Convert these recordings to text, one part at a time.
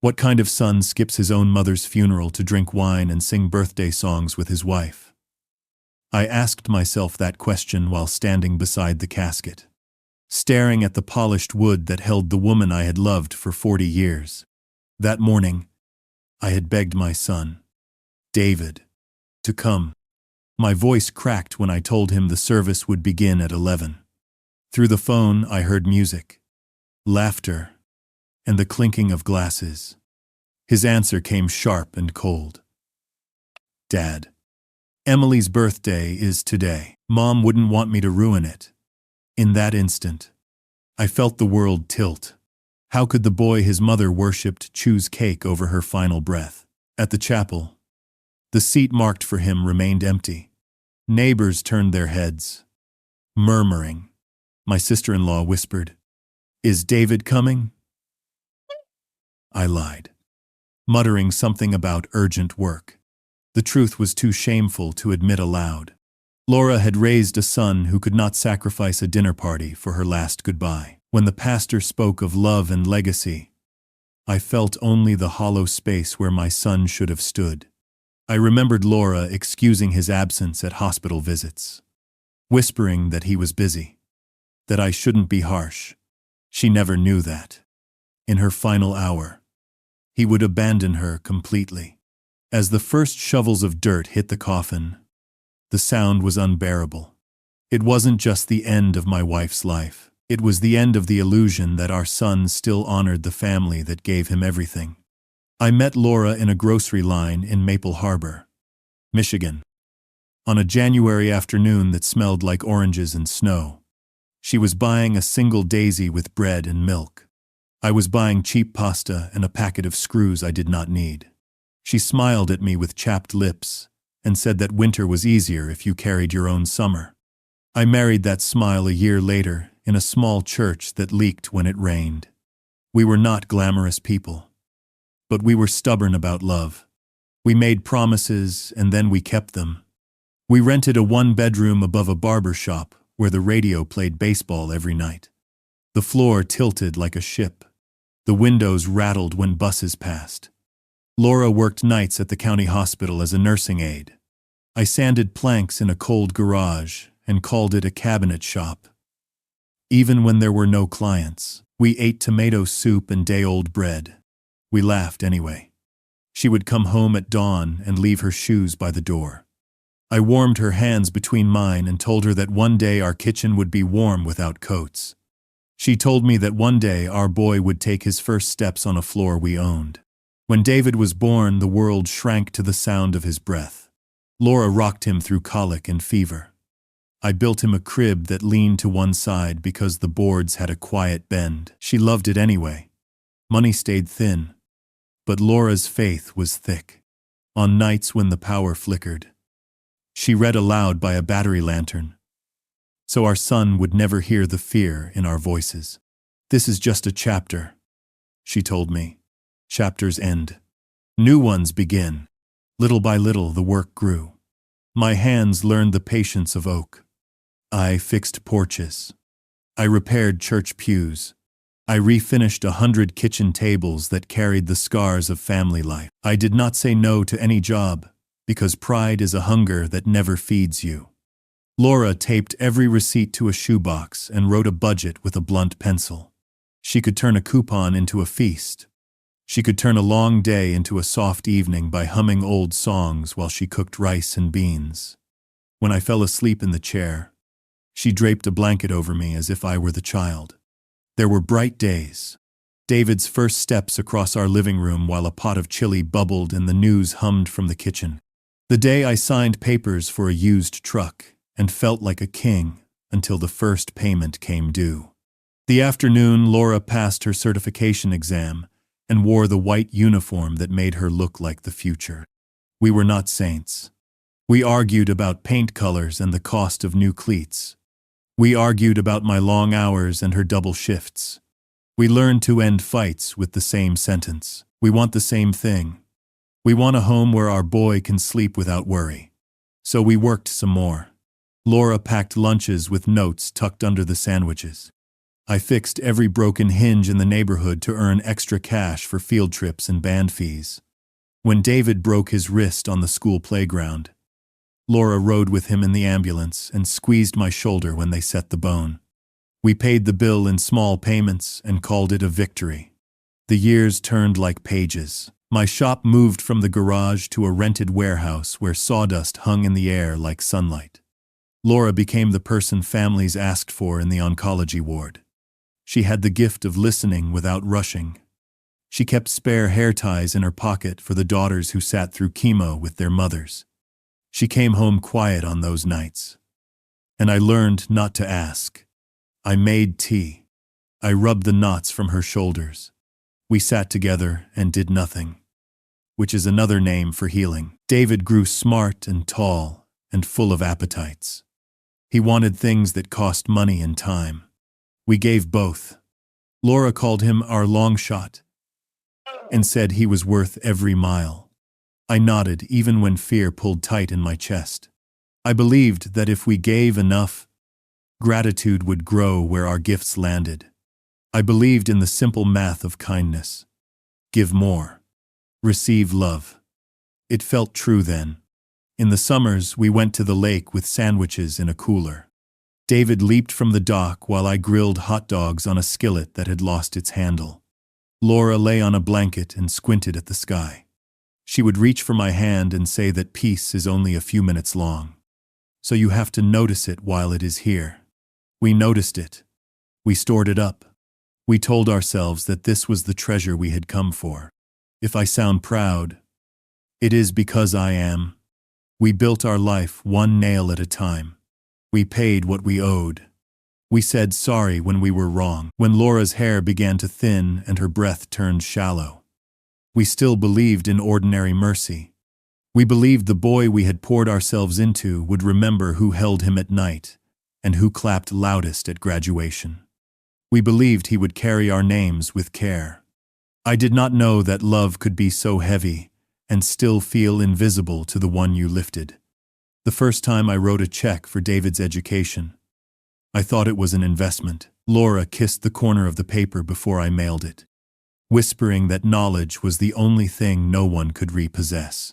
What kind of son skips his own mother's funeral to drink wine and sing birthday songs with his wife? I asked myself that question while standing beside the casket, staring at the polished wood that held the woman I had loved for 40 years. That morning, I had begged my son, David, to come. My voice cracked when I told him the service would begin at 11. Through the phone, I heard music, laughter, and the clinking of glasses. His answer came sharp and cold. Dad, Emily's birthday is today. Mom wouldn't want me to ruin it. In that instant, I felt the world tilt. How could the boy his mother worshipped choose cake over her final breath? At the chapel, the seat marked for him remained empty. Neighbors turned their heads, murmuring. My sister-in-law whispered, "Is David coming?" I lied, muttering something about urgent work. The truth was too shameful to admit aloud. Laura had raised a son who could not sacrifice a dinner party for her last goodbye. When the pastor spoke of love and legacy, I felt only the hollow space where my son should have stood. I remembered Laura excusing his absence at hospital visits, whispering that he was busy, that I shouldn't be harsh. She never knew that. In her final hour, he would abandon her completely. As the first shovels of dirt hit the coffin, the sound was unbearable. It wasn't just the end of my wife's life. It was the end of the illusion that our son still honored the family that gave him everything. I met Laura in a grocery line in Maple Harbor, Michigan, on a January afternoon that smelled like oranges and snow. She was buying a single daisy with bread and milk. I was buying cheap pasta and a packet of screws I did not need. She smiled at me with chapped lips and said that winter was easier if you carried your own summer. I married that smile a year later in a small church that leaked when it rained. We were not glamorous people, but we were stubborn about love. We made promises and then we kept them. We rented a one-bedroom above a barber shop where the radio played baseball every night. The floor tilted like a ship. The windows rattled when buses passed. Laura worked nights at the county hospital as a nursing aide. I sanded planks in a cold garage and called it a cabinet shop. Even when there were no clients, we ate tomato soup and day-old bread. We laughed anyway. She would come home at dawn and leave her shoes by the door. I warmed her hands between mine and told her that one day our kitchen would be warm without coats. She told me that one day our boy would take his first steps on a floor we owned. When David was born, the world shrank to the sound of his breath. Laura rocked him through colic and fever. I built him a crib that leaned to one side because the boards had a quiet bend. She loved it anyway. Money stayed thin, but Laura's faith was thick. On nights when the power flickered, she read aloud by a battery lantern, so our son would never hear the fear in our voices. "This is just a chapter," she told me. "Chapters end. New ones begin." Little by little, the work grew. My hands learned the patience of oak. I fixed porches. I repaired church pews. I refinished 100 kitchen tables that carried the scars of family life. I did not say no to any job, because pride is a hunger that never feeds you. Laura taped every receipt to a shoebox and wrote a budget with a blunt pencil. She could turn a coupon into a feast. She could turn a long day into a soft evening by humming old songs while she cooked rice and beans. When I fell asleep in the chair, she draped a blanket over me as if I were the child. There were bright days. David's first steps across our living room while a pot of chili bubbled and the news hummed from the kitchen. The day I signed papers for a used truck and felt like a king until the first payment came due. The afternoon, Laura passed her certification exam and wore the white uniform that made her look like the future. We were not saints. We argued about paint colors and the cost of new cleats. We argued about my long hours and her double shifts. We learned to end fights with the same sentence. We want the same thing. We want a home where our boy can sleep without worry. So we worked some more. Laura packed lunches with notes tucked under the sandwiches. I fixed every broken hinge in the neighborhood to earn extra cash for field trips and band fees. When David broke his wrist on the school playground, Laura rode with him in the ambulance and squeezed my shoulder when they set the bone. We paid the bill in small payments and called it a victory. The years turned like pages. My shop moved from the garage to a rented warehouse where sawdust hung in the air like sunlight. Laura became the person families asked for in the oncology ward. She had the gift of listening without rushing. She kept spare hair ties in her pocket for the daughters who sat through chemo with their mothers. She came home quiet on those nights. And I learned not to ask. I made tea. I rubbed the knots from her shoulders. We sat together and did nothing, which is another name for healing. David grew smart and tall and full of appetites. He wanted things that cost money and time. We gave both. Laura called him our long shot and said he was worth every mile. I nodded even when fear pulled tight in my chest. I believed that if we gave enough, gratitude would grow where our gifts landed. I believed in the simple math of kindness. Give more. Receive love. It felt true then. In the summers, we went to the lake with sandwiches in a cooler. David leaped from the dock while I grilled hot dogs on a skillet that had lost its handle. Laura lay on a blanket and squinted at the sky. She would reach for my hand and say that peace is only a few minutes long. So you have to notice it while it is here. We noticed it. We stored it up. We told ourselves that this was the treasure we had come for. If I sound proud, it is because I am. We built our life one nail at a time. We paid what we owed. We said sorry when we were wrong, when Laura's hair began to thin and her breath turned shallow. We still believed in ordinary mercy. We believed the boy we had poured ourselves into would remember who held him at night and who clapped loudest at graduation. We believed he would carry our names with care. I did not know that love could be so heavy and still feel invisible to the one you lifted. The first time I wrote a check for David's education, I thought it was an investment. Laura kissed the corner of the paper before I mailed it, whispering that knowledge was the only thing no one could repossess.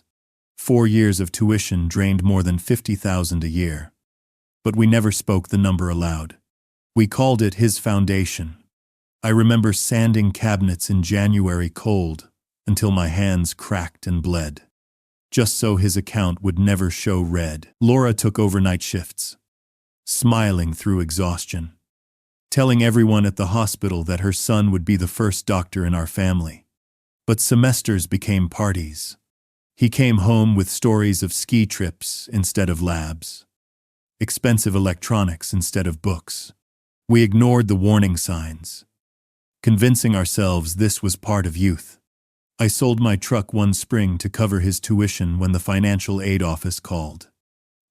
4 years of tuition drained more than $50,000 a year. But we never spoke the number aloud. We called it his foundation. I remember sanding cabinets in January cold until my hands cracked and bled, just so his account would never show red. Laura took overnight shifts, smiling through exhaustion, telling everyone at the hospital that her son would be the first doctor in our family. But semesters became parties. He came home with stories of ski trips instead of labs, expensive electronics instead of books. We ignored the warning signs, convincing ourselves this was part of youth. I sold my truck one spring to cover his tuition when the financial aid office called.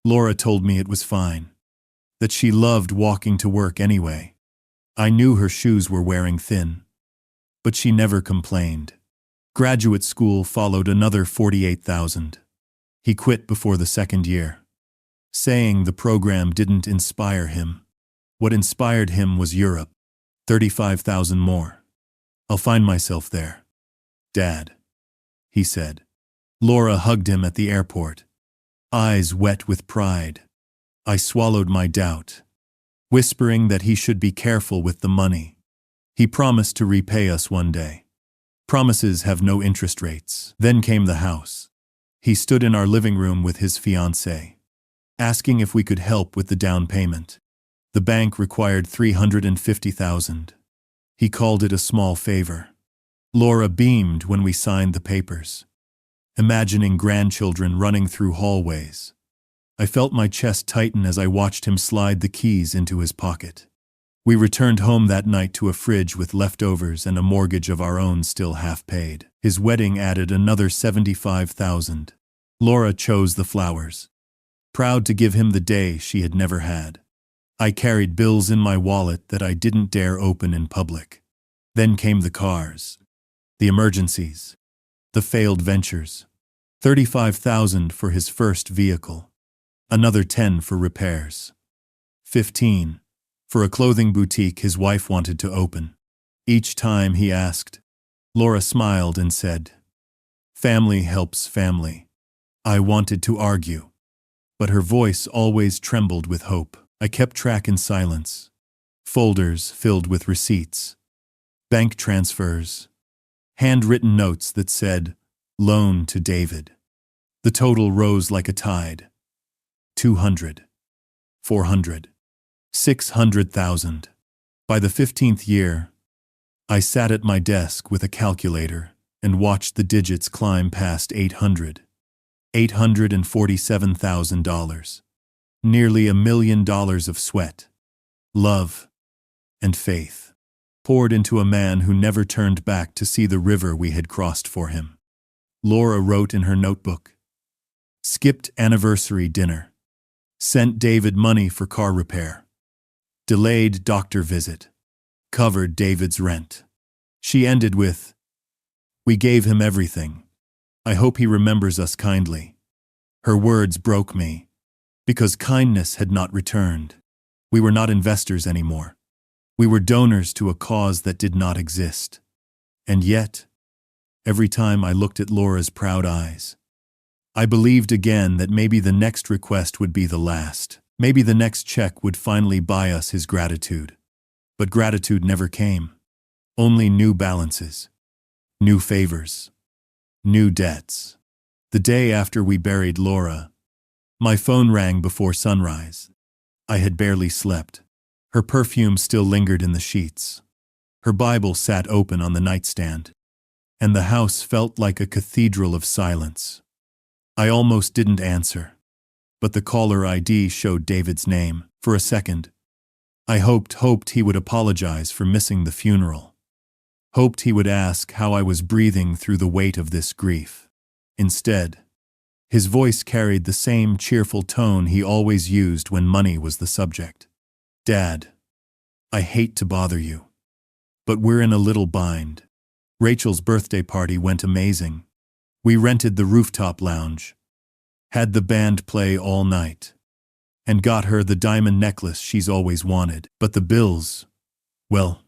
Laura told me it was fine, that she loved walking to work anyway. I knew her shoes were wearing thin, but she never complained. Graduate school followed another $48,000. He quit before the second year, saying the program didn't inspire him. What inspired him was Europe. $35,000 more. I'll find myself there. Dad, he said. Laura hugged him at the airport, eyes wet with pride. I swallowed my doubt, whispering that he should be careful with the money. He promised to repay us one day. Promises have no interest rates. Then came the house. He stood in our living room with his fiancée, asking if we could help with the down payment. The bank required $350,000. He called it a small favor. Laura beamed when we signed the papers, imagining grandchildren running through hallways. I felt my chest tighten as I watched him slide the keys into his pocket. We returned home that night to a fridge with leftovers and a mortgage of our own still half paid. His wedding added another $75,000. Laura chose the flowers, proud to give him the day she had never had. I carried bills in my wallet that I didn't dare open in public. Then came the cars, the emergencies, the failed ventures. $35,000 for his first vehicle, another $10,000 for repairs. 15. for a clothing boutique his wife wanted to open. Each time he asked, Laura smiled and said, "Family helps family." I wanted to argue, but her voice always trembled with hope. I kept track in silence. Folders filled with receipts, bank transfers, handwritten notes that said, "Loan to David." The total rose like a tide. 200, 400, 600,000. By the 15th year, I sat at my desk with a calculator and watched the digits climb past 800. $847,000. Nearly $1 million of sweat, love, and faith poured into a man who never turned back to see the river we had crossed for him. Laura wrote in her notebook, "Skipped anniversary dinner. Sent David money for car repair. Delayed doctor visit. Covered David's rent." She ended with, "We gave him everything. I hope he remembers us kindly." Her words broke me, because kindness had not returned. We were not investors anymore. We were donors to a cause that did not exist. And yet, every time I looked at Laura's proud eyes, I believed again that maybe the next request would be the last. Maybe the next check would finally buy us his gratitude. But gratitude never came. Only new balances, new favors, new debts. The day after we buried Laura, my phone rang before sunrise. I had barely slept. Her perfume still lingered in the sheets. Her Bible sat open on the nightstand, and the house felt like a cathedral of silence. I almost didn't answer, but the caller ID showed David's name. For a second, I hoped he would apologize for missing the funeral. Hoped he would ask how I was breathing through the weight of this grief. Instead, his voice carried the same cheerful tone he always used when money was the subject. "Dad, I hate to bother you, but we're in a little bind. Rachel's birthday party went amazing. We rented the rooftop lounge, had the band play all night, and got her the diamond necklace she's always wanted. But the bills, well,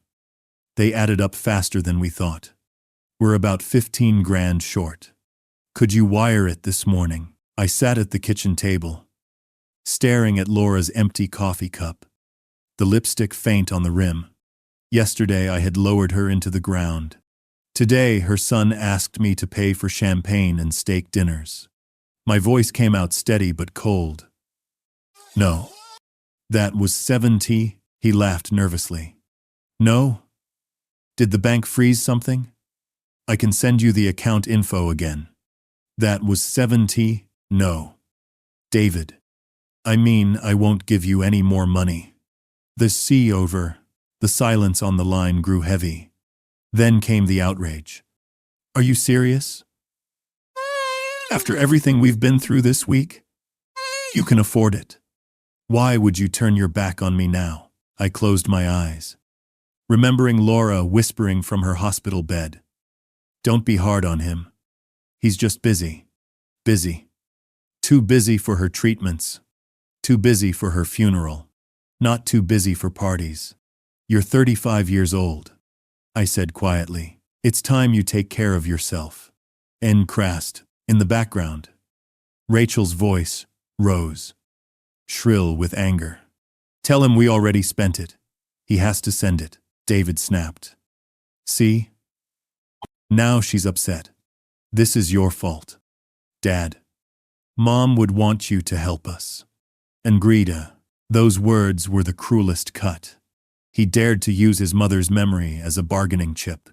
they added up faster than we thought. We're about 15 grand short. Could you wire it this morning?" I sat at the kitchen table, staring at Laura's empty coffee cup, the lipstick faint on the rim. Yesterday I had lowered her into the ground. Today her son asked me to pay for champagne and steak dinners. My voice came out steady but cold. "No. That was 70, he laughed nervously. "No? Did the bank freeze something? I can send you the account info again." "That was 70, no. David, I mean, I won't give you any more money." The sea over, the silence on the line grew heavy. Then came the outrage. "Are you serious? After everything we've been through this week? You can afford it. Why would you turn your back on me now?" I closed my eyes, remembering Laura whispering from her hospital bed, "Don't be hard on him. He's just busy. Busy. Too busy for her treatments. Too busy for her funeral. Not too busy for parties. You're 35 years old," I said quietly. "It's time you take care of yourself." N. Crast. In the background, Rachel's voice rose, shrill with anger. "Tell him we already spent it. He has to send it," David snapped. "See? Now she's upset. This is your fault. Dad, Mom would want you to help us." And Greta, those words were the cruelest cut. He dared to use his mother's memory as a bargaining chip.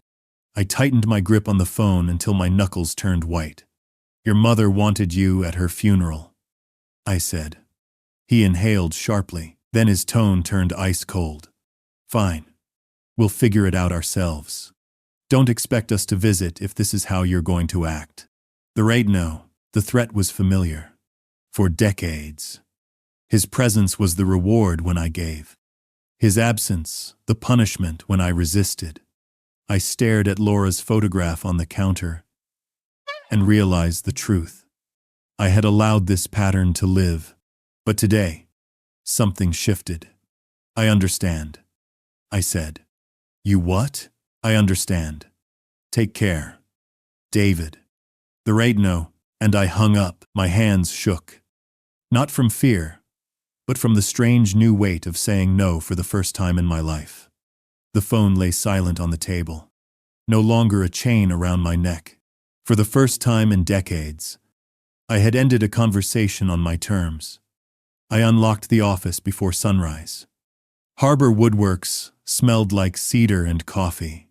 I tightened my grip on the phone until my knuckles turned white. "Your mother wanted you at her funeral," I said. He inhaled sharply, then his tone turned ice cold. "Fine. We'll figure it out ourselves. Don't expect us to visit if this is how you're going to act." The threat was familiar. For decades. His presence was the reward when I gave. His absence, the punishment when I resisted. I stared at Laura's photograph on the counter and realized the truth. I had allowed this pattern to live. But today, something shifted. I understand, I said. You what? I understand. Take care. David. The radio, and I hung up. My hands shook. Not from fear, but from the strange new weight of saying no for the first time in my life. The phone lay silent on the table. No longer a chain around my neck. For the first time in decades, I had ended a conversation on my terms. I unlocked the office before sunrise. Harbor Woodworks smelled like cedar and coffee.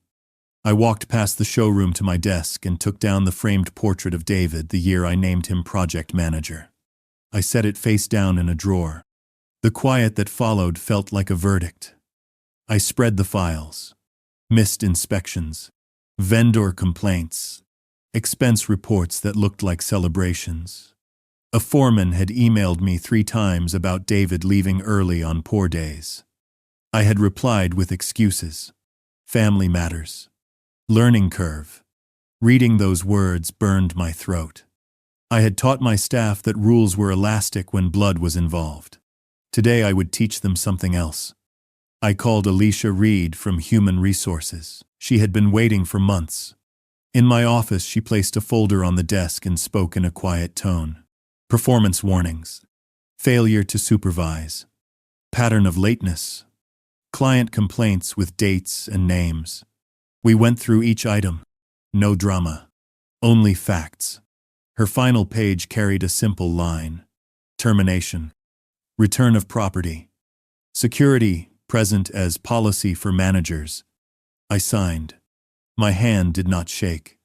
I walked past the showroom to my desk and took down the framed portrait of David the year I named him project manager. I set it face down in a drawer. The quiet that followed felt like a verdict. I spread the files. Missed inspections. Vendor complaints. Expense reports that looked like celebrations. A foreman had emailed me 3 times about David leaving early on poor days. I had replied with excuses. Family matters. Learning curve. Reading those words burned my throat. I had taught my staff that rules were elastic when blood was involved. Today I would teach them something else. I called Alicia Reed from Human Resources. She had been waiting for months. In my office, she placed a folder on the desk and spoke in a quiet tone. Performance warnings. Failure to supervise. Pattern of lateness. Client complaints with dates and names. We went through each item. No drama. Only facts. Her final page carried a simple line. Termination. Return of property. Security, present as policy for managers. I signed. My hand did not shake.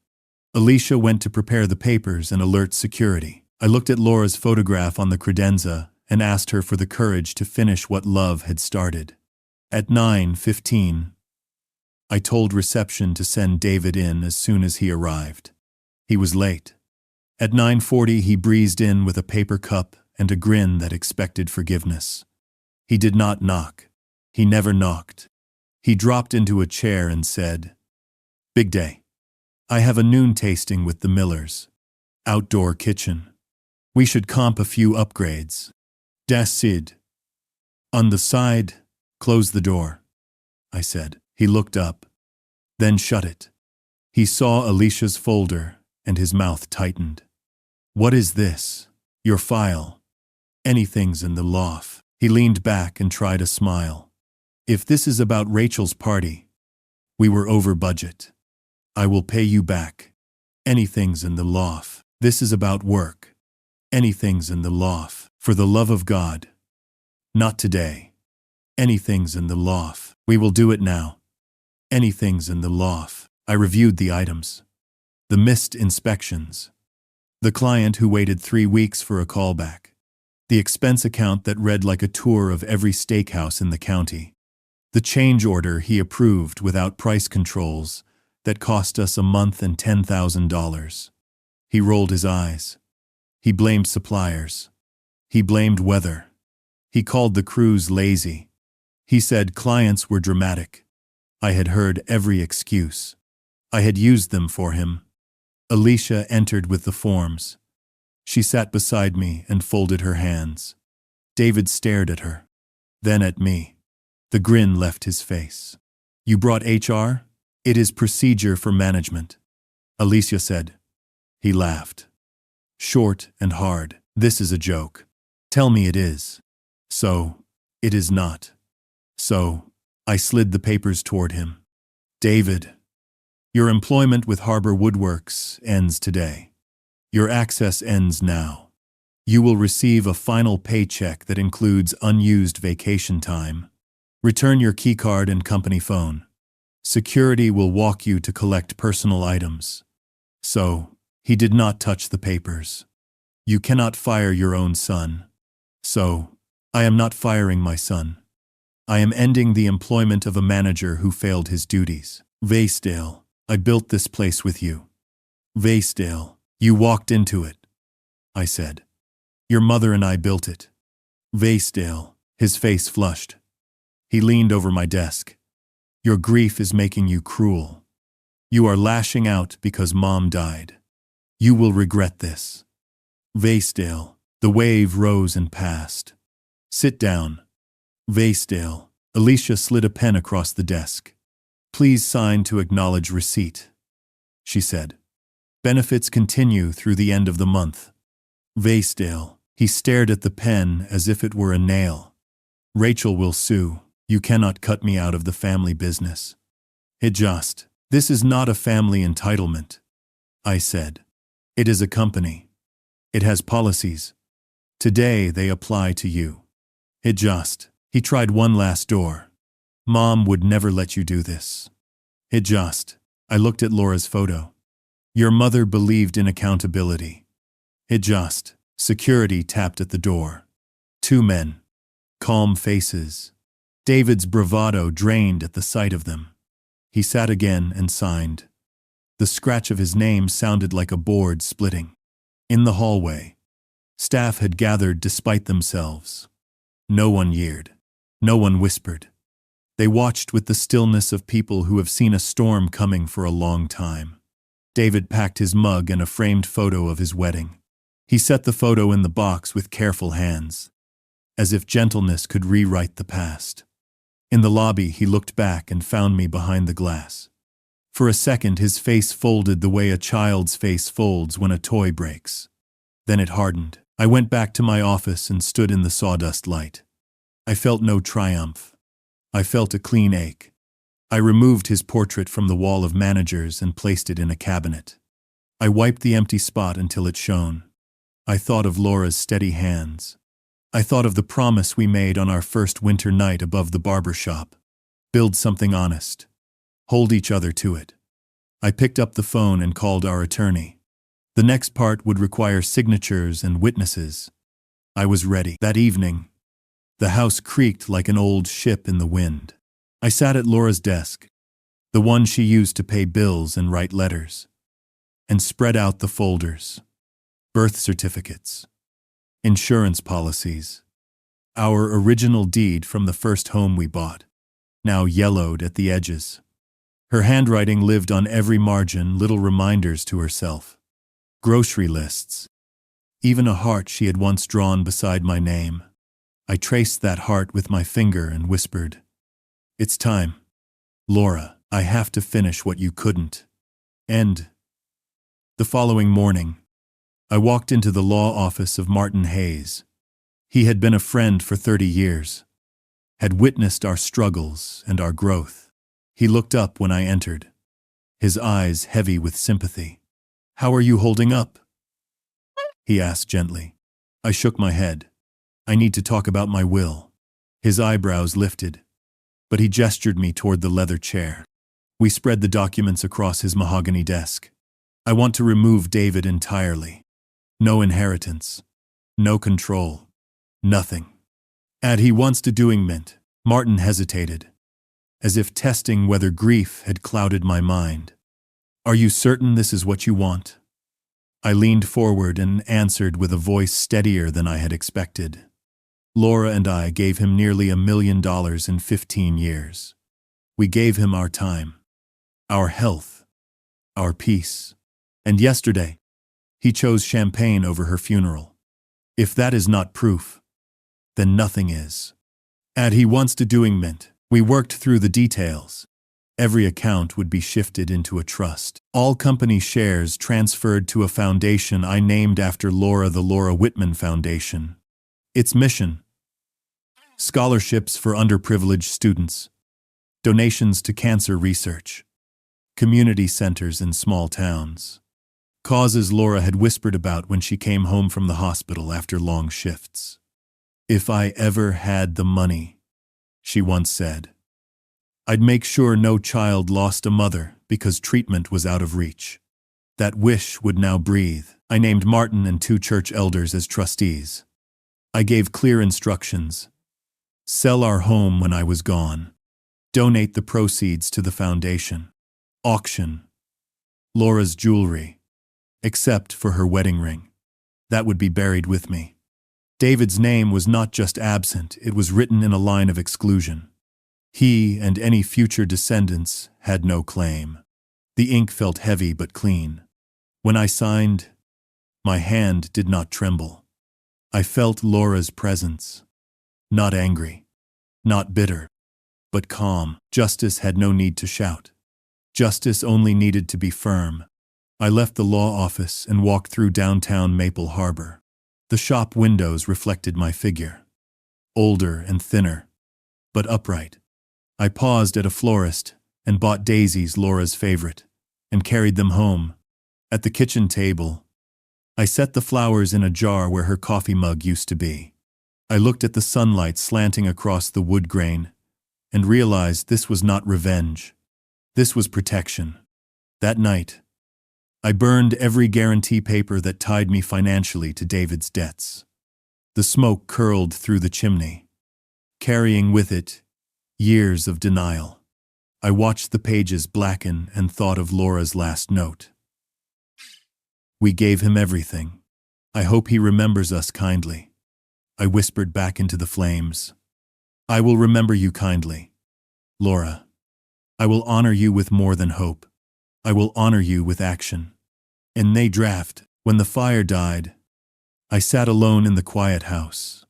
Alicia went to prepare the papers and alert security. I looked at Laura's photograph on the credenza and asked her for the courage to finish what love had started. At 9:15, I told reception to send David in as soon as he arrived. He was late. At 9:40, he breezed in with a paper cup and a grin that expected forgiveness. He did not knock. He never knocked. He dropped into a chair and said, "Big day. I have a noon tasting with the Millers. Outdoor kitchen. We should comp a few upgrades. Das Sid. On the side, close the door," I said. He looked up, then shut it. He saw Alicia's folder, and his mouth tightened. "What is this? Your file? Anything's in the loft." He leaned back and tried a smile. "If this is about Rachel's party, we were over budget. I will pay you back. Anything's in the loft. This is about work. Anything's in the loft. For the love of God. Not today. Anything's in the loft. We will do it now. Anything's in the loft." I reviewed the items. The missed inspections. The client who waited 3 weeks for a callback. The expense account that read like a tour of every steakhouse in the county. The change order he approved without price controls that cost us a month and $10,000. He rolled his eyes. He blamed suppliers. He blamed weather. He called the crews lazy. He said clients were dramatic. I had heard every excuse. I had used them for him. Alicia entered with the forms. She sat beside me and folded her hands. David stared at her, then at me. The grin left his face. "You brought HR? It is procedure for management," Alicia said. He laughed. Short and hard. "This is a joke. Tell me it is." "So, it is not." "So," I slid the papers toward him. "David, your employment with Harbor Woodworks ends today. Your access ends now. You will receive a final paycheck that includes unused vacation time. Return your keycard and company phone. Security will walk you to collect personal items." So, he did not touch the papers. "You cannot fire your own son." So, I am not firing my son. I am ending the employment of a manager who failed his duties. "Vasedale, I built this place with you. Vasedale, you walked into it," I said. "Your mother and I built it." "Vasedale," his face flushed. He leaned over my desk. "Your grief is making you cruel. You are lashing out because Mom died. You will regret this." "Vasedale." The wave rose and passed. "Sit down." "Vasedale, Alicia slid a pen across the desk. "Please sign to acknowledge receipt," she said. "Benefits continue through the end of the month." Vasedale. He stared at the pen as if it were a nail. "Rachel will sue. You cannot cut me out of the family business." This is not a family entitlement," I said. "It is a company. It has policies. Today they apply to you." He tried one last door. "Mom would never let you do this." I looked at Laura's photo. "Your mother believed in accountability." Security tapped at the door. 2 men. Calm faces. David's bravado drained at the sight of them. He sat again and signed. The scratch of his name sounded like a board splitting. In the hallway, staff had gathered despite themselves. No one jeered. No one whispered. They watched with the stillness of people who have seen a storm coming for a long time. David packed his mug and a framed photo of his wedding. He set the photo in the box with careful hands, as if gentleness could rewrite the past. In the lobby, he looked back and found me behind the glass. For a second, his face folded the way a child's face folds when a toy breaks. Then it hardened. I went back to my office and stood in the sawdust light. I felt no triumph. I felt a clean ache. I removed his portrait from the wall of managers and placed it in a cabinet. I wiped the empty spot until it shone. I thought of Laura's steady hands. I thought of the promise we made on our first winter night above the barber shop. Build something honest. Hold each other to it. I picked up the phone and called our attorney. The next part would require signatures and witnesses. I was ready. That evening, the house creaked like an old ship in the wind. I sat at Laura's desk, the one she used to pay bills and write letters, and spread out the folders. Birth certificates. Insurance policies. Our original deed from the first home we bought, now yellowed at the edges. Her handwriting lived on every margin, little reminders to herself. Grocery lists. Even a heart she had once drawn beside my name. I traced that heart with my finger and whispered, "It's time. Laura, I have to finish what you couldn't." End. The following morning, I walked into the law office of Martin Hayes. He had been a friend for 30 years, had witnessed our struggles and our growth. He looked up when I entered, his eyes heavy with sympathy. "How are you holding up?" he asked gently. I shook my head. "I need to talk about my will." His eyebrows lifted, but he gestured me toward the leather chair. We spread the documents across his mahogany desk. "I want to remove David entirely. No inheritance. No control. Nothing." "And he wants to doing mint." Martin hesitated, as if testing whether grief had clouded my mind. "Are you certain this is what you want?" I leaned forward and answered with a voice steadier than I had expected. Laura and I gave him nearly $1 million in 15 years. We gave him our time, our health, our peace. And yesterday, he chose champagne over her funeral. If that is not proof, then nothing is. And he wants to doing mint. We worked through the details. Every account would be shifted into a trust. All company shares transferred to a foundation I named after Laura, the Laura Whitman Foundation. Its mission: scholarships for underprivileged students, donations to cancer research, community centers in small towns. Causes Laura had whispered about when she came home from the hospital after long shifts. "If I ever had the money," she once said, "I'd make sure no child lost a mother because treatment was out of reach." That wish would now breathe. I named Martin and 2 church elders as trustees. I gave clear instructions. Sell our home when I was gone. Donate the proceeds to the foundation. Auction Laura's jewelry, except for her wedding ring. That would be buried with me. David's name was not just absent, it was written in a line of exclusion. He and any future descendants had no claim. The ink felt heavy but clean. When I signed, my hand did not tremble. I felt Laura's presence. Not angry, not bitter, but calm. Justice had no need to shout. Justice only needed to be firm. I left the law office and walked through downtown Maple Harbor. The shop windows reflected my figure. Older and thinner, but upright. I paused at a florist and bought daisies, Laura's favorite, and carried them home. At the kitchen table, I set the flowers in a jar where her coffee mug used to be. I looked at the sunlight slanting across the wood grain and realized this was not revenge. This was protection. That night, I burned every guarantee paper that tied me financially to David's debts. The smoke curled through the chimney, carrying with it years of denial. I watched the pages blacken and thought of Laura's last note. We gave him everything. I hope he remembers us kindly. I whispered back into the flames. I will remember you kindly, Laura. I will honor you with more than hope. I will honor you with action. In May draft, when the fire died, I sat alone in the quiet house,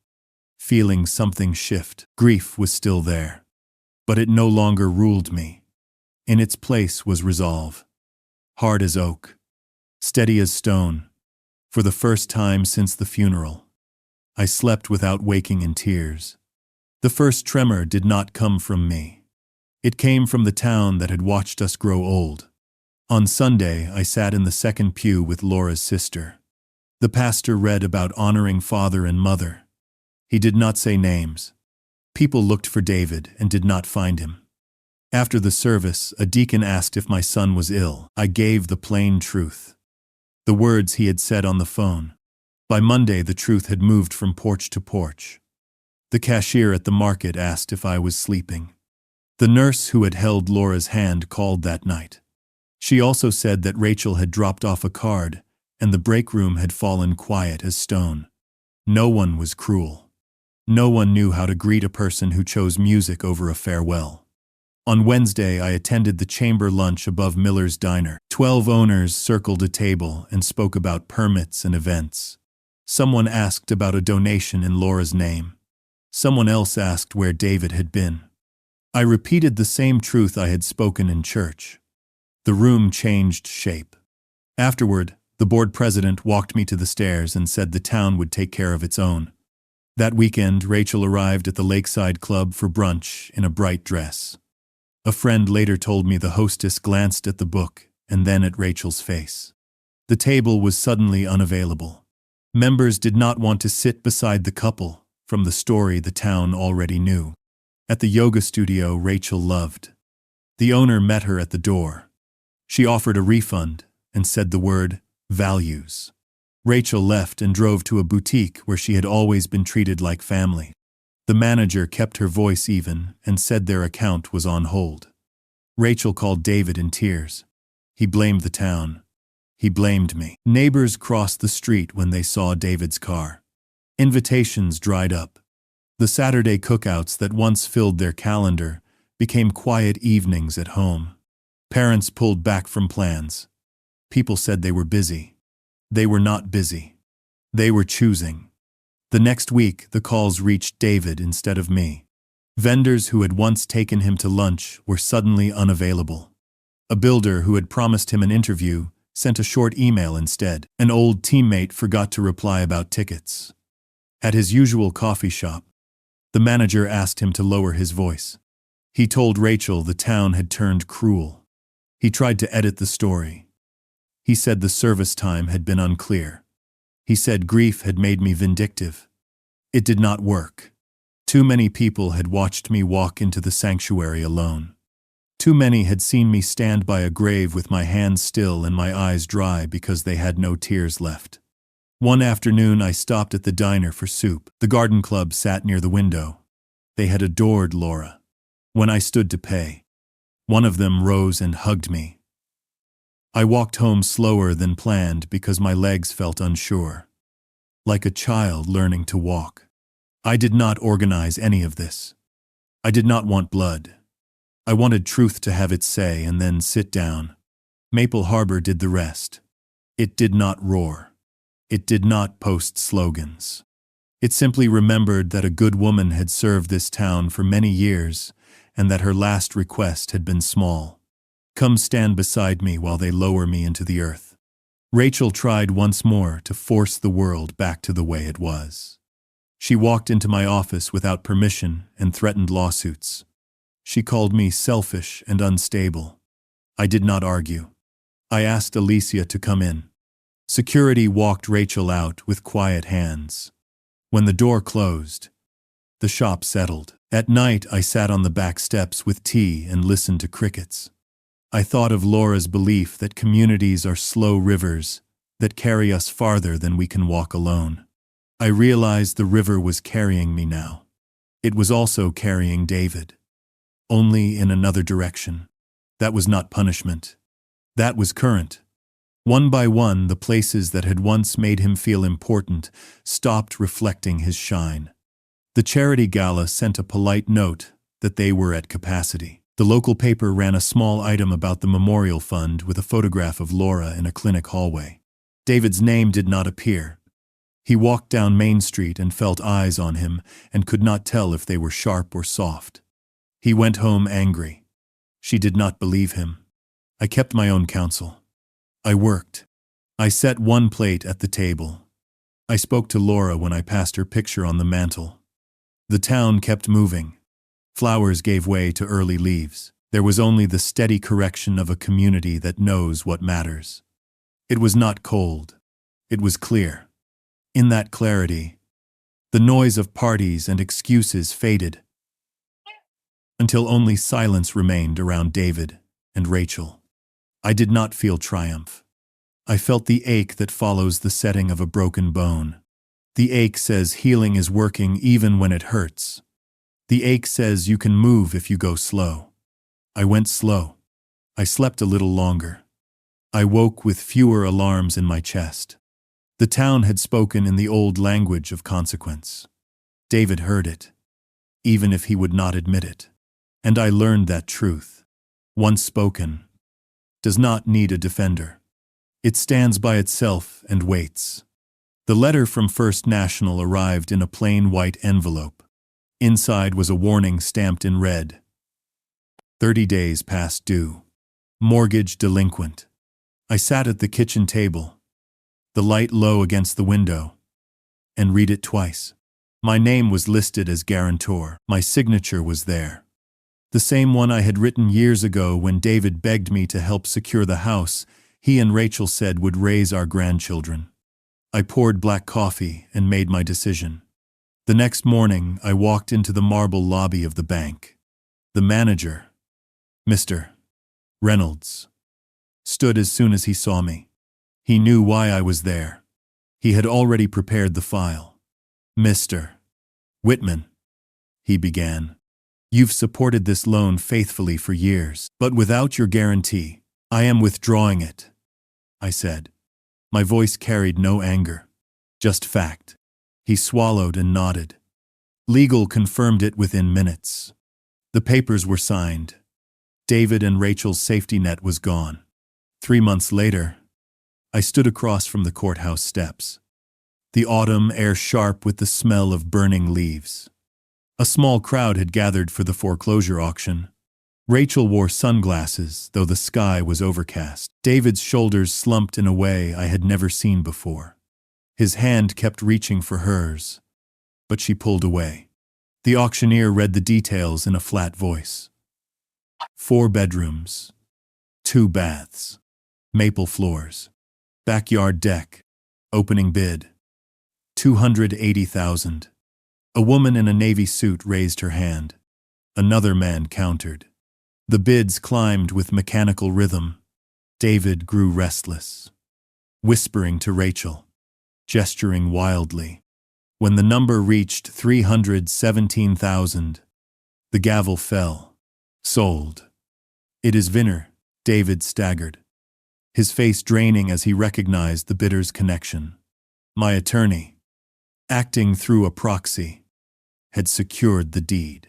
feeling something shift. Grief was still there, but it no longer ruled me. In its place was resolve. Hard as oak, steady as stone. For the first time since the funeral, I slept without waking in tears. The first tremor did not come from me. It came from the town that had watched us grow old. On Sunday, I sat in the second pew with Laura's sister. The pastor read about honoring father and mother. He did not say names. People looked for David and did not find him. After the service, a deacon asked if my son was ill. I gave the plain truth. The words he had said on the phone. By Monday, the truth had moved from porch to porch. The cashier at the market asked if I was sleeping. The nurse who had held Laura's hand called that night. She also said that Rachel had dropped off a card, and the break room had fallen quiet as stone. No one was cruel. No one knew how to greet a person who chose music over a farewell. On Wednesday, I attended the chamber lunch above Miller's Diner. 12 owners circled a table and spoke about permits and events. Someone asked about a donation in Laura's name. Someone else asked where David had been. I repeated the same truth I had spoken in church. The room changed shape. Afterward, the board president walked me to the stairs and said the town would take care of its own. That weekend, Rachel arrived at the Lakeside Club for brunch in a bright dress. A friend later told me the hostess glanced at the book and then at Rachel's face. The table was suddenly unavailable. Members did not want to sit beside the couple, from the story the town already knew. At the yoga studio Rachel loved, the owner met her at the door. She offered a refund and said the word, values. Rachel left and drove to a boutique where she had always been treated like family. The manager kept her voice even and said their account was on hold. Rachel called David in tears. He blamed the town. He blamed me. Neighbors crossed the street when they saw David's car. Invitations dried up. The Saturday cookouts that once filled their calendar became quiet evenings at home. Parents pulled back from plans. People said they were busy. They were not busy. They were choosing. The next week, the calls reached David instead of me. Vendors who had once taken him to lunch were suddenly unavailable. A builder who had promised him an interview sent a short email instead. An old teammate forgot to reply about tickets. At his usual coffee shop, the manager asked him to lower his voice. He told Rachel the town had turned cruel. He tried to edit the story. He said the service time had been unclear. He said grief had made me vindictive. It did not work. Too many people had watched me walk into the sanctuary alone. Too many had seen me stand by a grave with my hands still and my eyes dry because they had no tears left. One afternoon I stopped at the diner for soup. The garden club sat near the window. They had adored Laura. When I stood to pay, one of them rose and hugged me. I walked home slower than planned because my legs felt unsure. Like a child learning to walk. I did not organize any of this. I did not want blood. I wanted truth to have its say and then sit down. Maple Harbor did the rest. It did not roar. It did not post slogans. It simply remembered that a good woman had served this town for many years and that her last request had been small. Come stand beside me while they lower me into the earth. Rachel tried once more to force the world back to the way it was. She walked into my office without permission and threatened lawsuits. She called me selfish and unstable. I did not argue. I asked Alicia to come in. Security walked Rachel out with quiet hands. When the door closed, the shop settled. At night, I sat on the back steps with tea and listened to crickets. I thought of Laura's belief that communities are slow rivers that carry us farther than we can walk alone. I realized the river was carrying me now. It was also carrying David, only in another direction. That was not punishment. That was current. One by one, the places that had once made him feel important stopped reflecting his shine. The charity gala sent a polite note that they were at capacity. The local paper ran a small item about the memorial fund with a photograph of Laura in a clinic hallway. David's name did not appear. He walked down Main Street and felt eyes on him and could not tell if they were sharp or soft. He went home angry. She did not believe him. I kept my own counsel. I worked. I set one plate at the table. I spoke to Laura when I passed her picture on the mantel. The town kept moving. Flowers gave way to early leaves. There was only the steady correction of a community that knows what matters. It was not cold. It was clear. In that clarity, the noise of parties and excuses faded, until only silence remained around David and Rachel. I did not feel triumph. I felt the ache that follows the setting of a broken bone. The ache says healing is working even when it hurts. The ache says you can move if you go slow. I went slow. I slept a little longer. I woke with fewer alarms in my chest. The town had spoken in the old language of consequence. David heard it, even if he would not admit it. And I learned that truth, once spoken, does not need a defender. It stands by itself and waits. The letter from First National arrived in a plain white envelope. Inside was a warning stamped in red. 30 days past due. Mortgage delinquent. I sat at the kitchen table, the light low against the window, and read it twice. My name was listed as guarantor. My signature was there. The same one I had written years ago when David begged me to help secure the house he and Rachel said would raise our grandchildren. I poured black coffee and made my decision. The next morning, I walked into the marble lobby of the bank. The manager, Mr. Reynolds, stood as soon as he saw me. He knew why I was there. He had already prepared the file. Mr. Whitman, he began. You've supported this loan faithfully for years, but without your guarantee, I am withdrawing it, I said. My voice carried no anger, just fact. He swallowed and nodded. Legal confirmed it within minutes. The papers were signed. David and Rachel's safety net was gone. 3 months later, I stood across from the courthouse steps. The autumn air sharp with the smell of burning leaves. A small crowd had gathered for the foreclosure auction. Rachel wore sunglasses, though the sky was overcast. David's shoulders slumped in a way I had never seen before. His hand kept reaching for hers, but she pulled away. The auctioneer read the details in a flat voice. 4 bedrooms, 2 baths, maple floors, backyard deck, opening bid, $280,000. A woman in a navy suit raised her hand. Another man countered. The bids climbed with mechanical rhythm. David grew restless, whispering to Rachel, gesturing wildly. When the number reached 317,000, the gavel fell. Sold. It is Vinner, David staggered, his face draining as he recognized the bidder's connection. My attorney, acting through a proxy, had secured the deed.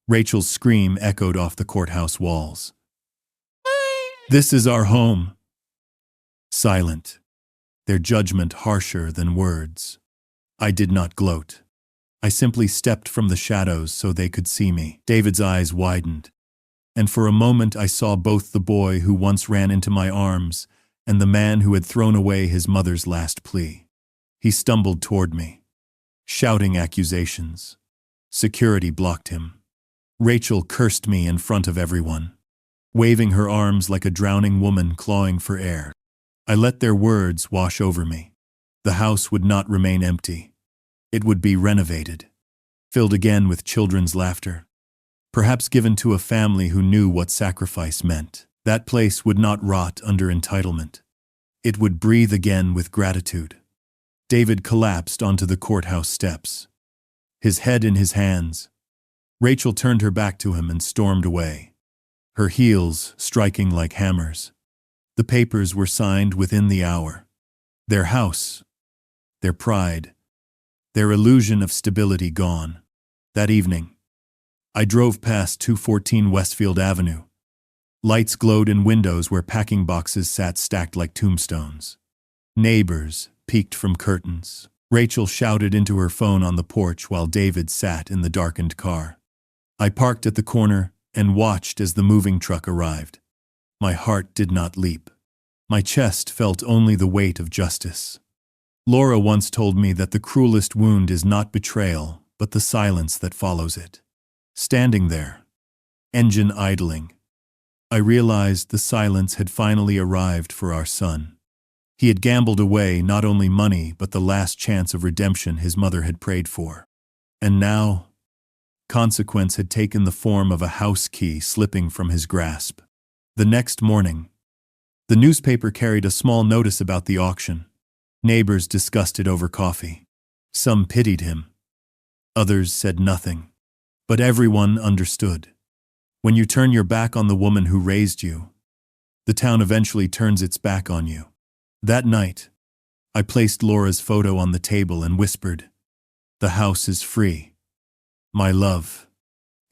Rachel's scream echoed off the courthouse walls. This is our home. Silent, their judgment harsher than words. I did not gloat. I simply stepped from the shadows so they could see me. David's eyes widened, and for a moment I saw both the boy who once ran into my arms and the man who had thrown away his mother's last plea. He stumbled toward me, shouting accusations. Security blocked him. Rachel cursed me in front of everyone, waving her arms like a drowning woman clawing for air. I let their words wash over me. The house would not remain empty. It would be renovated, filled again with children's laughter, perhaps given to a family who knew what sacrifice meant. That place would not rot under entitlement. It would breathe again with gratitude. David collapsed onto the courthouse steps, his head in his hands. Rachel turned her back to him and stormed away, her heels striking like hammers. The papers were signed within the hour. Their house, their pride, their illusion of stability gone. That evening, I drove past 214 Westfield Avenue. Lights glowed in windows where packing boxes sat stacked like tombstones. Neighbors peeked from curtains. Rachel shouted into her phone on the porch while David sat in the darkened car. I parked at the corner and watched as the moving truck arrived. My heart did not leap. My chest felt only the weight of justice. Laura once told me that the cruelest wound is not betrayal, but the silence that follows it. Standing there, engine idling, I realized the silence had finally arrived for our son. He had gambled away not only money but the last chance of redemption his mother had prayed for. And now, consequence had taken the form of a house key slipping from his grasp. The next morning, the newspaper carried a small notice about the auction. Neighbors discussed it over coffee. Some pitied him. Others said nothing. But everyone understood. When you turn your back on the woman who raised you, the town eventually turns its back on you. That night, I placed Laura's photo on the table and whispered, "The house is free. My love,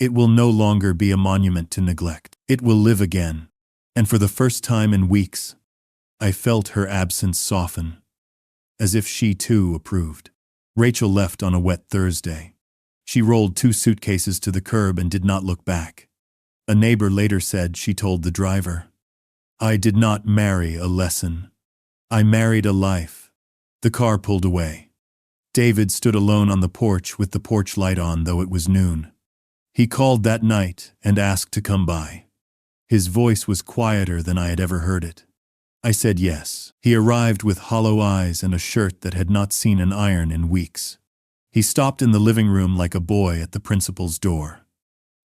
it will no longer be a monument to neglect. It will live again." And for the first time in weeks, I felt her absence soften, as if she too approved. Rachel left on a wet Thursday. She rolled 2 suitcases to the curb and did not look back. A neighbor later said she told the driver, "I did not marry a lesson. I married a life." The car pulled away. David stood alone on the porch with the porch light on, though it was noon. He called that night and asked to come by. His voice was quieter than I had ever heard it. I said yes. He arrived with hollow eyes and a shirt that had not seen an iron in weeks. He stopped in the living room like a boy at the principal's door.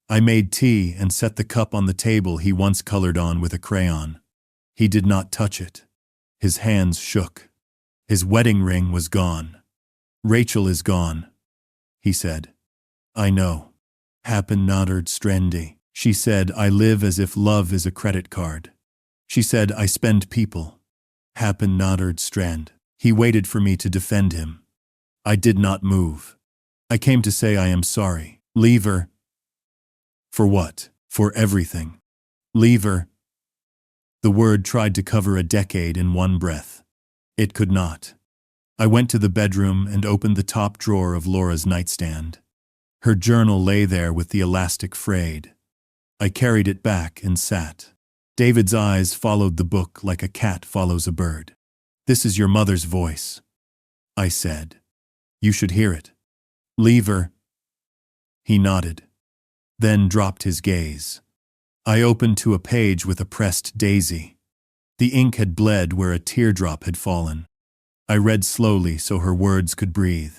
I made tea and set the cup on the table he once colored on with a crayon. He did not touch it. His hands shook. His wedding ring was gone. "Rachel is gone," he said. "I know. Happen nodded Strandy." She said, "I live as if love is a credit card." She said, "I spend people." Happen nodded Strand. He waited for me to defend him. I did not move. I came to say I am sorry. Leave her. For what? For everything. Leave her. The word tried to cover a decade in one breath. It could not. I went to the bedroom and opened the top drawer of Laura's nightstand. Her journal lay there with the elastic frayed. I carried it back and sat. David's eyes followed the book like a cat follows a bird. "This is your mother's voice," I said. "You should hear it. Leave her." He nodded, then dropped his gaze. I opened to a page with a pressed daisy. The ink had bled where a teardrop had fallen. I read slowly so her words could breathe.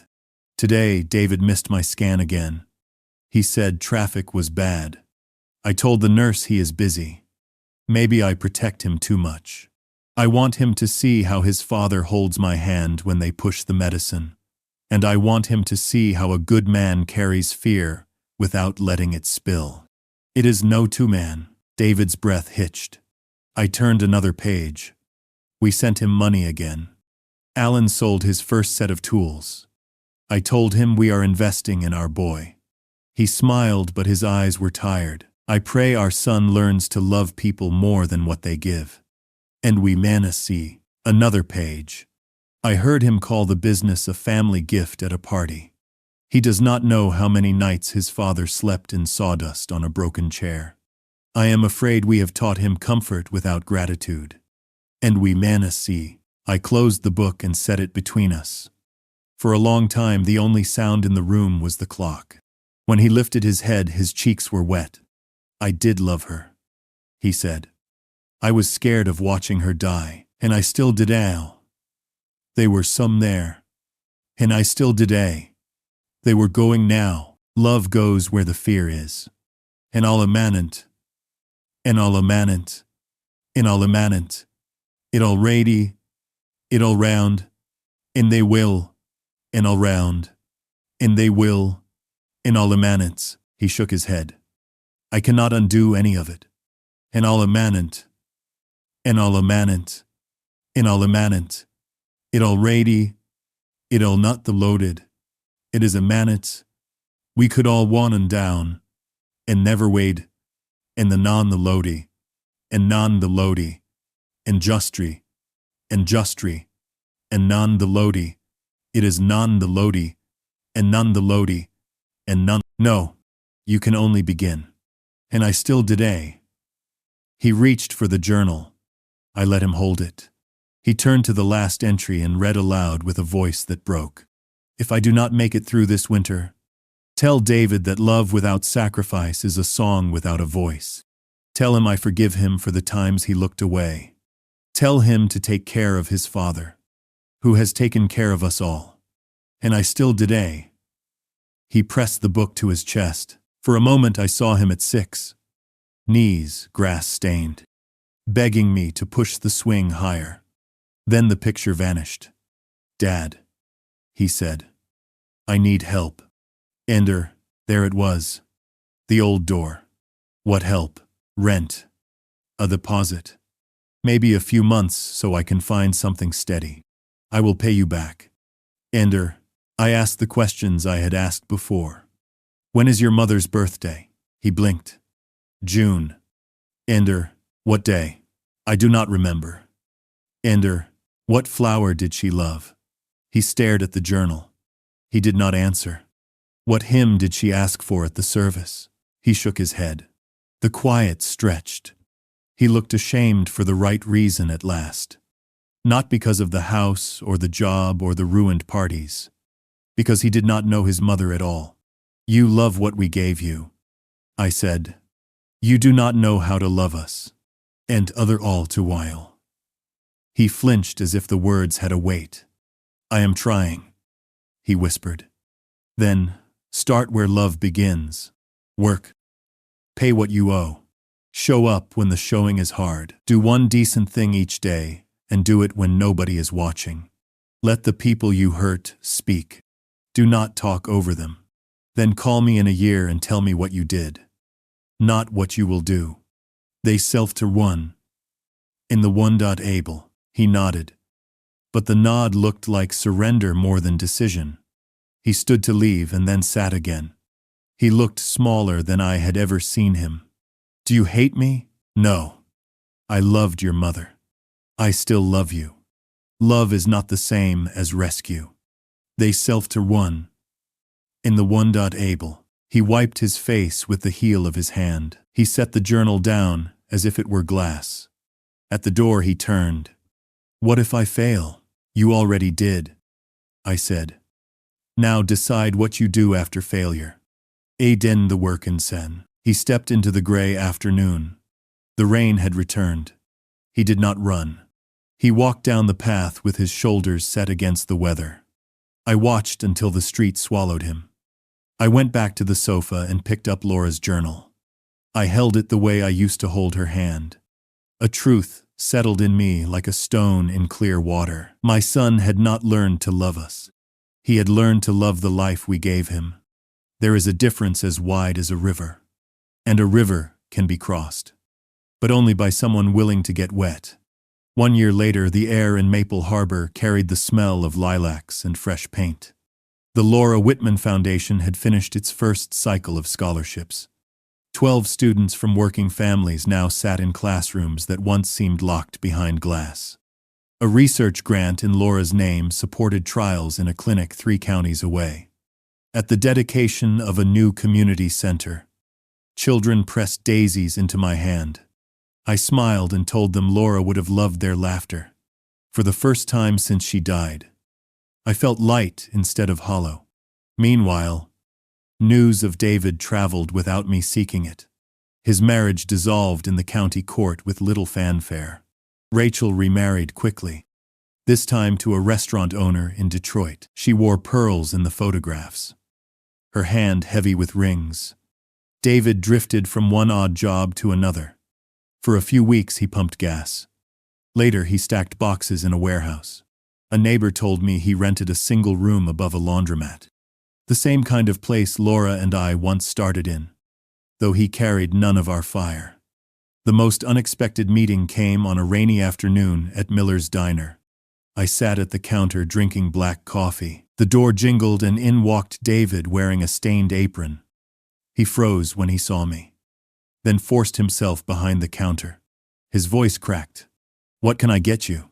Today, David missed my scan again. He said traffic was bad. I told the nurse he is busy. Maybe I protect him too much. I want him to see how his father holds my hand when they push the medicine. And I want him to see how a good man carries fear without letting it spill. It is no two-man. David's breath hitched. I turned another page. We sent him money again. Alan sold his first set of tools. I told him we are investing in our boy. He smiled, but his eyes were tired. I pray our son learns to love people more than what they give. And we manna see. Another page. I heard him call the business a family gift at a party. He does not know how many nights his father slept in sawdust on a broken chair. I am afraid we have taught him comfort without gratitude. And we manna see. I closed the book and set it between us. For a long time the only sound in the room was the clock. When he lifted his head, his cheeks were wet. I did love her, he said. I was scared of watching her die, and I still did. They were some there. And I still did. They were going now. Love goes where the fear is. And all immanent. And all immanent. And all immanent. It already. It all round. And they will. And all round. And they will. And all immanent. He shook his head. I cannot undo any of it. And all immanent. And all immanent. And all immanent. It already. It all not the loaded. It is immanent. We could all one down. And never wade. And the non the lodi. And non the lodi. And justry. And justry. And non the lodi. It is non the lodi. And none the lodi. And none. No. You can only begin. And I still did. He reached for the journal. I let him hold it. He turned to the last entry and read aloud with a voice that broke. If I do not make it through this winter, tell David that love without sacrifice is a song without a voice. Tell him I forgive him for the times he looked away. Tell him to take care of his father, who has taken care of us all. And I still did. He pressed the book to his chest. For a moment I saw him at 6. Knees, grass-stained, begging me to push the swing higher. Then the picture vanished. Dad, he said, I need help. Ender, there it was. The old door. What help? Rent. A deposit. Maybe a few months so I can find something steady. I will pay you back. Ender, I asked the questions I had asked before. When is your mother's birthday? He blinked. June. Ender, what day? I do not remember. Ender, what flower did she love? He stared at the journal. He did not answer. What hymn did she ask for at the service? He shook his head. The quiet stretched. He looked ashamed for the right reason at last. Not because of the house or the job or the ruined parties. Because he did not know his mother at all. You love what we gave you, I said. You do not know how to love us. And other all too while. He flinched as if the words had a weight. I am trying, he whispered. Then, start where love begins. Work. Pay what you owe. Show up when the showing is hard. Do one decent thing each day, and do it when nobody is watching. Let the people you hurt speak. Do not talk over them. Then call me in a year and tell me what you did. Not what you will do. They self to one. In the one.able, he nodded. But the nod looked like surrender more than decision. He stood to leave and then sat again. He looked smaller than I had ever seen him. Do you hate me? No. I loved your mother. I still love you. Love is not the same as rescue. They self to one. In the one.able, he wiped his face with the heel of his hand. He set the journal down as if it were glass. At the door he turned. What if I fail? You already did, I said. Now decide what you do after failure. Den the worken sen. He stepped into the gray afternoon. The rain had returned. He did not run. He walked down the path with his shoulders set against the weather. I watched until the street swallowed him. I went back to the sofa and picked up Laura's journal. I held it the way I used to hold her hand. A truth settled in me like a stone in clear water. My son had not learned to love us. He had learned to love the life we gave him. There is a difference as wide as a river. And a river can be crossed. But only by someone willing to get wet. 1 year later, the air in Maple Harbor carried the smell of lilacs and fresh paint. The Laura Whitman Foundation had finished its first cycle of scholarships. 12 students from working families now sat in classrooms that once seemed locked behind glass. A research grant in Laura's name supported trials in a clinic 3 counties away. At the dedication of a new community center, children pressed daisies into my hand. I smiled and told them Laura would have loved their laughter. For the first time since she died, I felt light instead of hollow. Meanwhile, news of David traveled without me seeking it. His marriage dissolved in the county court with little fanfare. Rachel remarried quickly, this time to a restaurant owner in Detroit. She wore pearls in the photographs, her hand heavy with rings. David drifted from one odd job to another. For a few weeks he pumped gas. Later he stacked boxes in a warehouse. A neighbor told me he rented a single room above a laundromat. The same kind of place Laura and I once started in, though he carried none of our fire. The most unexpected meeting came on a rainy afternoon at Miller's Diner. I sat at the counter drinking black coffee. The door jingled and in walked David wearing a stained apron. He froze when he saw me, then forced himself behind the counter. His voice cracked. "What can I get you?"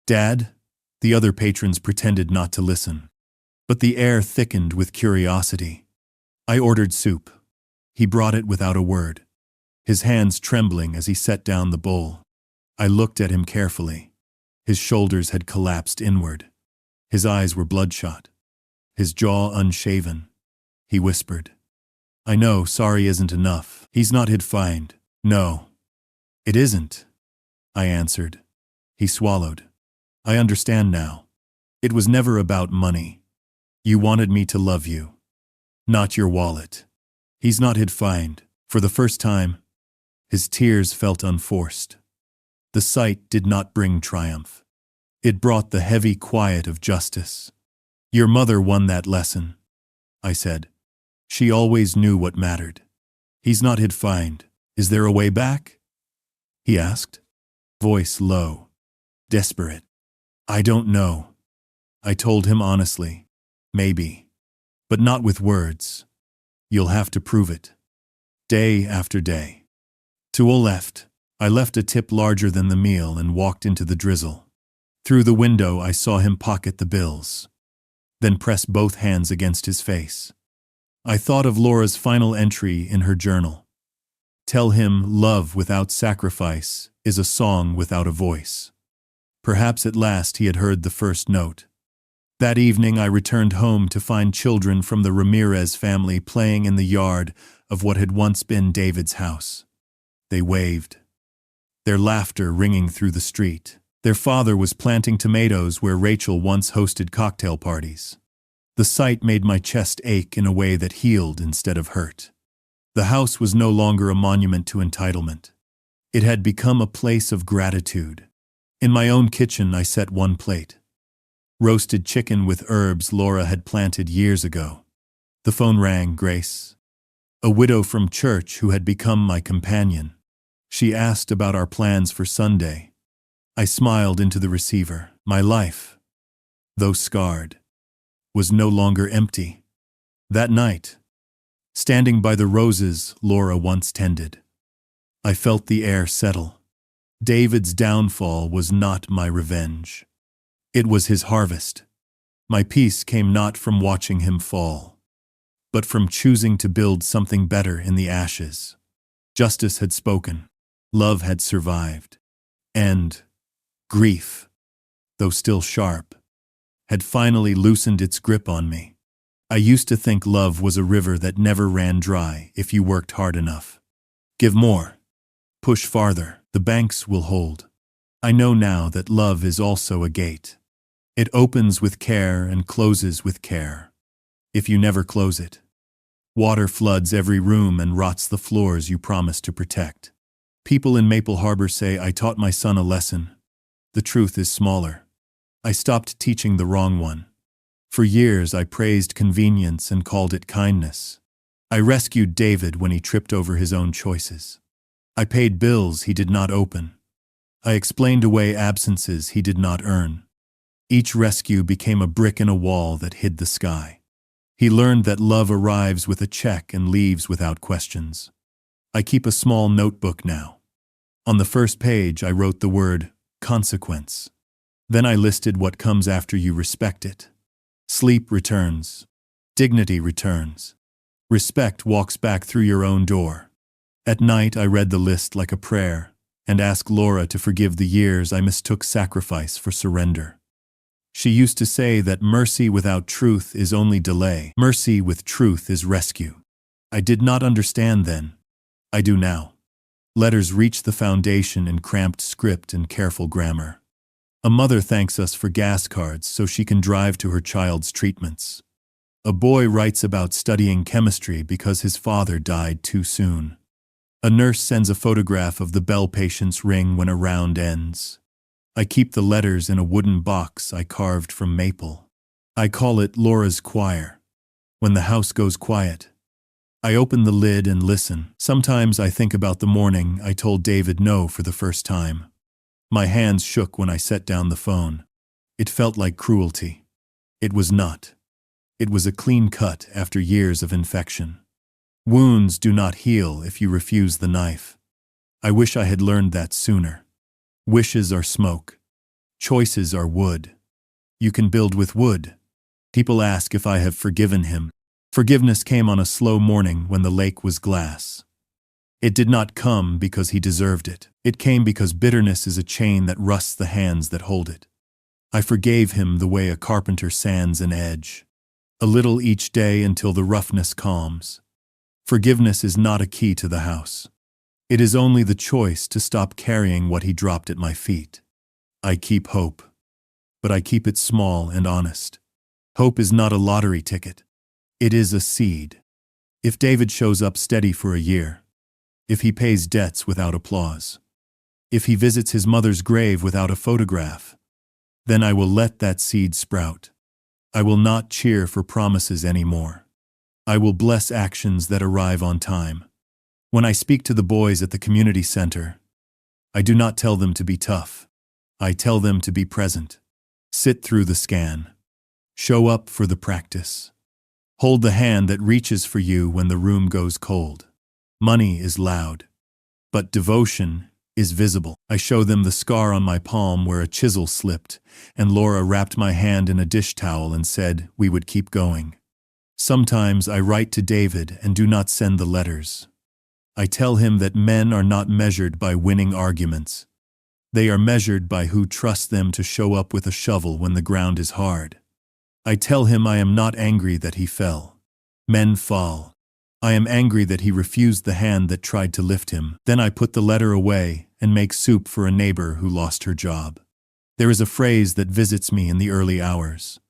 "Dad?" The other patrons pretended not to listen, but the air thickened with curiosity. I ordered soup. He brought it without a word, his hands trembling as he set down the bowl. I looked at him carefully. His shoulders had collapsed inward. His eyes were bloodshot, his jaw unshaven. He whispered, "I know sorry isn't enough. He's not hid find." "No, it isn't," I answered. He swallowed. "I understand now. It was never about money. You wanted me to love you, not your wallet. He's not hid find." For the first time, his tears felt unforced. The sight did not bring triumph. It brought the heavy quiet of justice. "Your mother won that lesson," I said. "She always knew what mattered. He's not hid find. Is there a way back?" he asked, voice low, desperate. "I don't know." I told him honestly, "Maybe, but not with words. You'll have to prove it." Day after day. To a left, I left a tip larger than the meal and walked into the drizzle. Through the window I saw him pocket the bills, then press both hands against his face. I thought of Laura's final entry in her journal. Tell him love without sacrifice is a song without a voice. Perhaps at last he had heard the first note. That evening I returned home to find children from the Ramirez family playing in the yard of what had once been David's house. They waved, their laughter ringing through the street. Their father was planting tomatoes where Rachel once hosted cocktail parties. The sight made my chest ache in a way that healed instead of hurt. The house was no longer a monument to entitlement. It had become a place of gratitude. In my own kitchen I set one plate. Roasted chicken with herbs Laura had planted years ago. The phone rang. Grace, a widow from church who had become my companion. She asked about our plans for Sunday. I smiled into the receiver. My life, though scarred, was no longer empty. That night, standing by the roses Laura once tended, I felt the air settle. David's downfall was not my revenge. It was his harvest. My peace came not from watching him fall, but from choosing to build something better in the ashes. Justice had spoken. Love had survived. And grief, though still sharp, had finally loosened its grip on me. I used to think love was a river that never ran dry if you worked hard enough. Give more. Push farther. The banks will hold. I know now that love is also a gate. It opens with care and closes with care. If you never close it, water floods every room and rots the floors you promised to protect. People in Maple Harbor say I taught my son a lesson. The truth is smaller. I stopped teaching the wrong one. For years I praised convenience and called it kindness. I rescued David when he tripped over his own choices. I paid bills he did not open. I explained away absences he did not earn. Each rescue became a brick in a wall that hid the sky. He learned that love arrives with a check and leaves without questions. I keep a small notebook now. On the first page I wrote the word consequence. Then I listed what comes after you respect it. Sleep returns. Dignity returns. Respect walks back through your own door. At night I read the list like a prayer, and asked Laura to forgive the years I mistook sacrifice for surrender. She used to say that mercy without truth is only delay. Mercy with truth is rescue. I did not understand then. I do now. Letters reach the foundation in cramped script and careful grammar. A mother thanks us for gas cards so she can drive to her child's treatments. A boy writes about studying chemistry because his father died too soon. A nurse sends a photograph of the bell patient's ring when a round ends. I keep the letters in a wooden box I carved from maple. I call it Laura's choir. When the house goes quiet, I open the lid and listen. Sometimes I think about the morning I told David no for the first time. My hands shook when I set down the phone. It felt like cruelty. It was not. It was a clean cut after years of infection. Wounds do not heal if you refuse the knife. I wish I had learned that sooner. Wishes are smoke. Choices are wood. You can build with wood. People ask if I have forgiven him. Forgiveness came on a slow morning when the lake was glass. It did not come because he deserved it. It came because bitterness is a chain that rusts the hands that hold it. I forgave him the way a carpenter sands an edge. A little each day until the roughness calms. Forgiveness is not a key to the house. It is only the choice to stop carrying what he dropped at my feet. I keep hope, but I keep it small and honest. Hope is not a lottery ticket. It is a seed. If David shows up steady for a year, if he pays debts without applause, if he visits his mother's grave without a photograph, then I will let that seed sprout. I will not cheer for promises anymore. I will bless actions that arrive on time. When I speak to the boys at the community center, I do not tell them to be tough. I tell them to be present. Sit through the scan. Show up for the practice. Hold the hand that reaches for you when the room goes cold. Money is loud, but devotion is visible. I show them the scar on my palm where a chisel slipped, and Laura wrapped my hand in a dish towel and said we would keep going. Sometimes I write to David and do not send the letters. I tell him that men are not measured by winning arguments. They are measured by who trusts them to show up with a shovel when the ground is hard. I tell him I am not angry that he fell. Men fall. I am angry that he refused the hand that tried to lift him. Then I put the letter away and make soup for a neighbor who lost her job. There is a phrase that visits me in the early hours.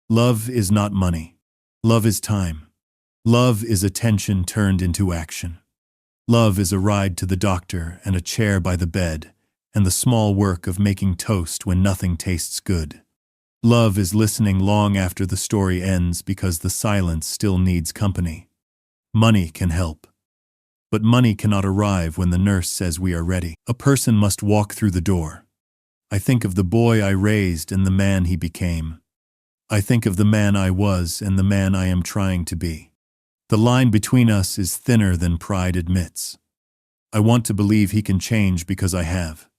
Love is not money. Love is time. Love is attention turned into action. Love is a ride to the doctor and a chair by the bed, and the small work of making toast when nothing tastes good. Love is listening long after the story ends because the silence still needs company. Money can help. But money cannot arrive when the nurse says we are ready. A person must walk through the door. I think of the boy I raised and the man he became. I think of the man I was and the man I am trying to be. The line between us is thinner than pride admits. I want to believe he can change because I have.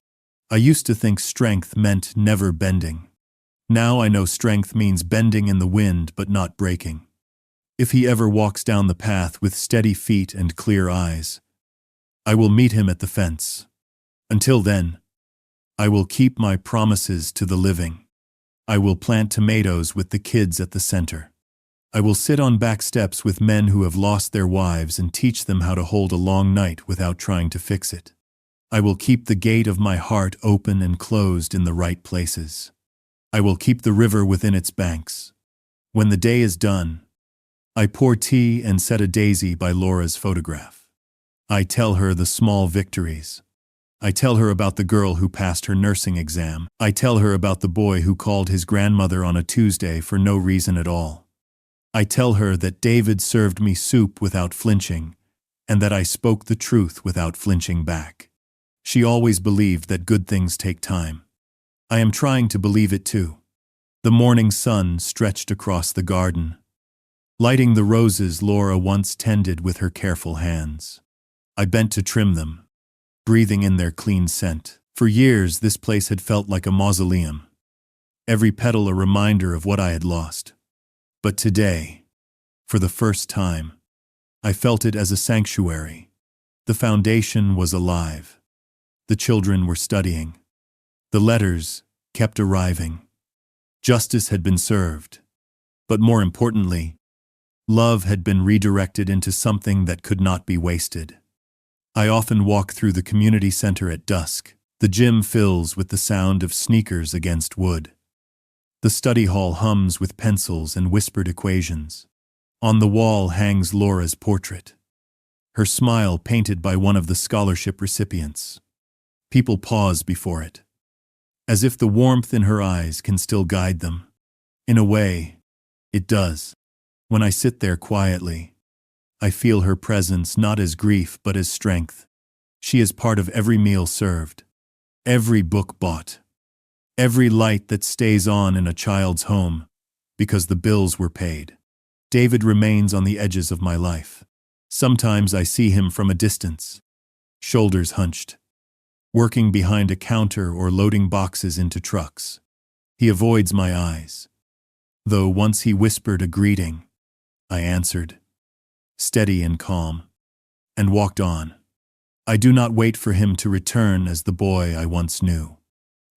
I used to think strength meant never bending. Now I know strength means bending in the wind but not breaking. If he ever walks down the path with steady feet and clear eyes, I will meet him at the fence. Until then, I will keep my promises to the living. I will plant tomatoes with the kids at the center. I will sit on back steps with men who have lost their wives and teach them how to hold a long night without trying to fix it. I will keep the gate of my heart open and closed in the right places. I will keep the river within its banks. When the day is done, I pour tea and set a daisy by Laura's photograph. I tell her the small victories. I tell her about the girl who passed her nursing exam. I tell her about the boy who called his grandmother on a Tuesday for no reason at all. I tell her that David served me soup without flinching, and that I spoke the truth without flinching back. She always believed that good things take time. I am trying to believe it too. The morning sun stretched across the garden, lighting the roses Laura once tended with her careful hands. I bent to trim them, breathing in their clean scent. For years, this place had felt like a mausoleum, every petal a reminder of what I had lost. But today, For the first time, I felt it as a sanctuary. The foundation was alive. The children were studying. The letters kept arriving. Justice had been served. But more importantly, love had been redirected into something that could not be wasted. I often walk through the community center at dusk. The gym fills with the sound of sneakers against wood. The study hall hums with pencils and whispered equations. On the wall hangs Laura's portrait, her smile painted by one of the scholarship recipients. People pause before it, as if the warmth in her eyes can still guide them. In a way, it does. When I sit there quietly, I feel her presence not as grief but as strength. She is part of every meal served, every book bought, every light that stays on in a child's home because the bills were paid. David remains on the edges of my life. Sometimes I see him from a distance, shoulders hunched, working behind a counter or loading boxes into trucks. He avoids my eyes, though once he whispered a greeting. I answered, steady and calm, and walked on. I do not wait for him to return as the boy I once knew.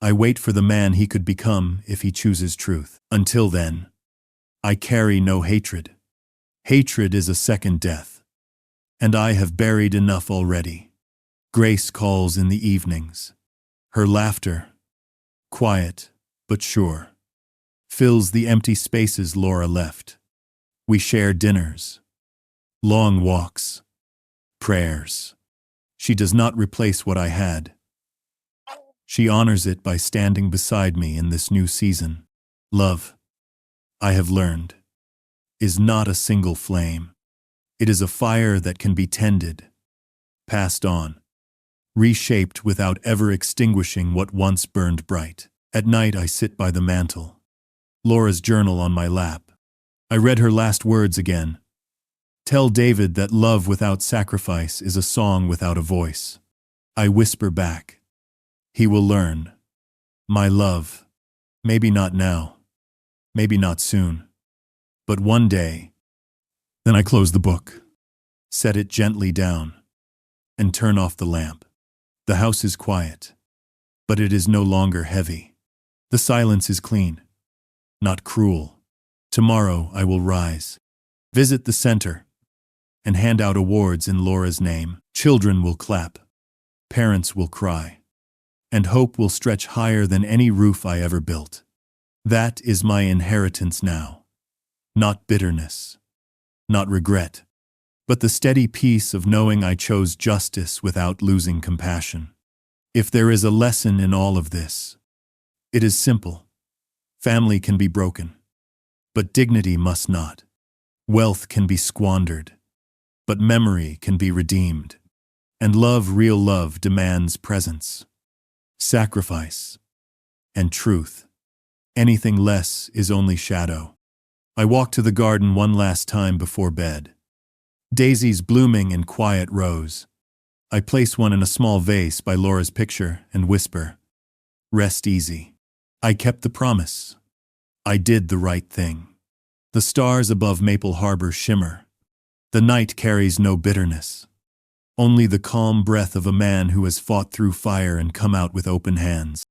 I wait for the man he could become if he chooses truth. Until then, I carry no hatred. Hatred is a second death, and I have buried enough already. Grace calls in the evenings. Her laughter, quiet but sure, fills the empty spaces Laura left. We share dinners, long walks, prayers. She does not replace what I had. She honors it by standing beside me in this new season. Love, I have learned, is not a single flame. It is a fire that can be tended, passed on, reshaped without ever extinguishing what once burned bright. At night I sit by the mantel, Laura's journal on my lap. I read her last words again. Tell David that love without sacrifice is a song without a voice. I whisper back. He will learn. My love, maybe not now, maybe not soon, but one day. Then I close the book, set it gently down, and turn off the lamp. The house is quiet, but it is no longer heavy. The silence is clean, not cruel. Tomorrow I will rise, visit the center, and hand out awards in Laura's name. Children will clap, parents will cry, and hope will stretch higher than any roof I ever built. That is my inheritance now. Not bitterness, not regret, but the steady peace of knowing I chose justice without losing compassion. If there is a lesson in all of this, it is simple. Family can be broken, but dignity must not. Wealth can be squandered, but memory can be redeemed. And love, real love, demands presence, sacrifice, and truth. Anything less is only shadow. I walk to the garden one last time before bed. Daisies blooming in quiet rows. I place one in a small vase by Laura's picture and whisper, rest easy. I kept the promise. I did the right thing. The stars above Maple Harbor shimmer. The night carries no bitterness, only the calm breath of a man who has fought through fire and come out with open hands.